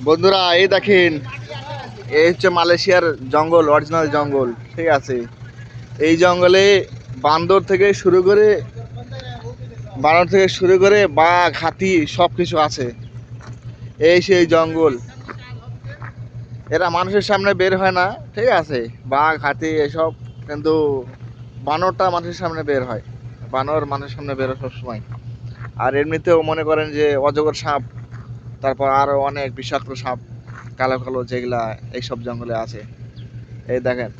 বন্ধুরা এই দেখেন, এই হচ্ছে মালয়েশিয়ার জঙ্গল, অরিজিনাল জঙ্গল। ঠিক আছে, এই জঙ্গলে বানর থেকে শুরু করে বাঘ, হাতি সব কিছু আছে। এই সেই জঙ্গল। এরা মানুষের সামনে বের হয় না, ঠিক আছে, বাঘ হাতি এসব, কিন্তু বানরটা মানুষের সামনে বের হয়। বানর মানুষের সামনে বের হয় সবসময়। আর এমনিতেও মনে করেন যে অজগর সাপ, তারপর আরো অনেক বিষাক্ত সাপ, কালো কালো, যেগুলা এইসব জঙ্গলে আছে। এই দেখেন।